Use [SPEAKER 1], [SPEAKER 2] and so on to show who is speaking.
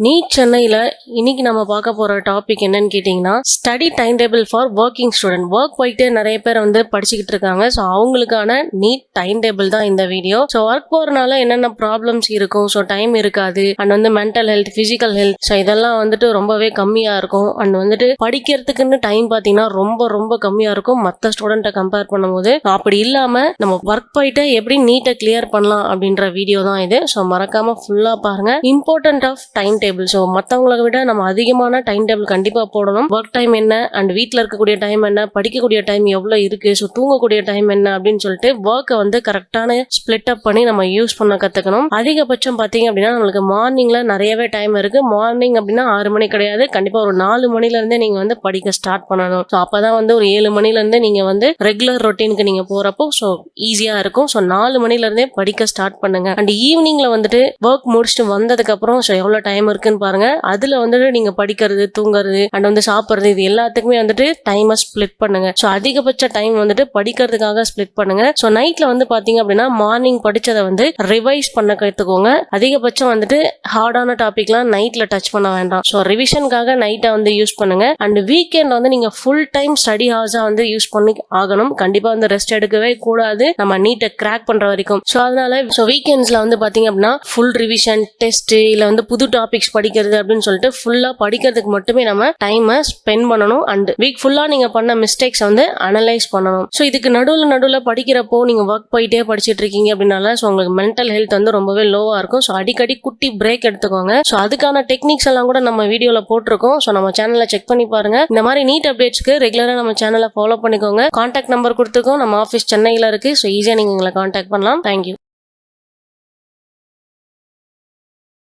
[SPEAKER 1] NEET சென்னையில் இன்னைக்கு நம்ம பார்க்க போகிற டாபிக் என்னன்னு கேட்டிங்கன்னா study time table for working student. Work போயிட்டு நிறைய பேர் வந்து படிச்சுக்கிட்டு இருக்காங்க. ஸோ அவங்களுக்கான நீட் டைம் டேபிள் தான் இந்த வீடியோ. ஸோ ஒர்க் போகிறனால என்னென்ன ப்ராப்ளம்ஸ் இருக்கும், ஸோ டைம் இருக்காது, அண்ட் வந்து mental health, physical health, so இதெல்லாம் வந்துட்டு ரொம்பவே கம்மியாக இருக்கும். அண்ட் வந்துட்டு படிக்கிறதுக்குன்னு டைம் பார்த்தீங்கன்னா ரொம்ப ரொம்ப கம்மியாக இருக்கும் மற்ற ஸ்டூடெண்ட்டை கம்பேர் பண்ணும்போது. அப்படி இல்லாமல் நம்ம ஒர்க் போயிட்டு எப்படி நீட்டை கிளியர் பண்ணலாம் அப்படின்ற வீடியோ தான் இது. ஸோ மறக்காமல் ஃபுல்லாக பாருங்கள். Important of time table. So மற்றவங்களை விட நம்ம அதிகமான டைம் டேபிள் கண்டிப்பாக போடணும். ஒர்க் டைம் என்ன, அண்ட் வீட்டில் இருக்கக்கூடிய டைம் என்ன, படிக்கக்கூடிய டைம் எவ்வளோ இருக்கு, ஸோ தூங்கக்கூடிய டைம் என்ன அப்படின்னு சொல்லிட்டு ஒர்க்கை வந்து கரெக்டான ஸ்பிளிட் அப் பண்ணி நம்ம யூஸ் பண்ண கற்றுக்கணும். அதிகபட்சம் பார்த்தீங்க அப்படின்னா நம்மளுக்கு மார்னிங்ல நிறையவே டைம் இருக்கு. மார்னிங் அப்படின்னா 6 மணி கிடையாது, கண்டிப்பாக ஒரு 4 மணிலேருந்தே நீங்கள் வந்து படிக்க ஸ்டார்ட் பண்ணணும். ஸோ அப்போதான் வந்து ஒரு 7 மணிலேருந்தே நீங்கள் வந்து ரெகுலர் ரொட்டீனுக்கு நீங்கள் போகிறப்போ ஸோ ஈஸியாக இருக்கும். ஸோ 4 மணிலேருந்தே படிக்க ஸ்டார்ட் பண்ணுங்க. அண்ட் ஈவினிங்ல வந்துட்டு ஒர்க் முடிச்சுட்டு வந்ததுக்கப்புறம் ஸோ எவ்வளோ டைம் இருக்குன்னு பாருங்க. அதுல வந்துட்டு நீங்க படிக்கிறது, தூங்குறது, அண்ட் வந்து சாப்பிட்றது, இது எல்லாத்துக்குமே வந்துட்டு டைமை ஸ்பிளிட் பண்ணுங்க. ஸோ அதிகபட்ச டைம் வந்துட்டு படிக்கிறதுக்காக ஸ்பிளிட் பண்ணுங்க. ஸோ நைட்ல வந்து பாத்தீங்க அப்படின்னா மார்னிங் படிச்சதை வந்து ரிவைஸ் பண்ண கற்றுக்கோங்க. அதிகபட்சம் வந்துட்டு ஹார்டான டாபிக்லாம் நைட்ல டச் பண்ண வேண்டாம். ஸோ ரிவிஷனுக்காக நைட்டை வந்து யூஸ் பண்ணுங்க. அண்ட் வீக்கெண்ட் வந்து நீங்க ஃபுல் டைம் ஸ்டடி ஹவர்ஸா வந்து யூஸ் பண்ணி ஆகணும். கண்டிப்பா வந்து ரெஸ்ட் எடுக்கவே கூடாது நம்ம நீட்டை கிராக் பண்ற வரைக்கும். ஸோ அதனால வீக்கெண்ட்ஸ்ல வந்து பாத்தீங்க அப்படின்னா ஃபுல் ரிவிஷன், டெஸ்ட், இல்ல வந்து புது டாபிக்ஸ் படிக்கிறது அப்படின்னு சொல்லிட்டு ஃபுல்லா படிக்கிறதுக்கு மட்டுமே நம்ம டைமை ஸ்பெண்ட் பண்ணணும். அண்ட் வீக் ஃபுல்லா நீங்க பண்ண மிஸ்டேக்ஸ் வந்து அனலைஸ் பண்ணணும். ஸோ இதுக்கு நடுவில் படிக்கிறப்போ நீங்க ஒர்க் போயிட்டே படிச்சுட்டு இருக்கீங்க அப்படின்னால ஸோ உங்களுக்கு மென்டல் ஹெல்த் வந்து ரொம்பவே லோவா இருக்கும். ஸோ அடிக்கடி குட்டி பிரேக் எடுத்துக்கோங்க. ஸோ அதுக்கான டெக்னிக்ஸ் எல்லாம் கூட நம்ம வீடியோல போட்டிருக்கோம். ஸோ நம்ம சேனலை செக் பண்ணி பாருங்க. இந்த மாதிரி நீட் அப்டேட்ஸ்க்கு ரெகுலரா நம்ம சேனலை ஃபாலோ பண்ணிக்கோங்க. கான்டாக்ட் நம்பர் கொடுத்துருக்கோம். நம்ம ஆஃபீஸ் சென்னையில இருக்கு. ஸோ ஈஸியா நீங்க எங்களை கான்டாக்ட் பண்ணலாம். தேங்க்யூ.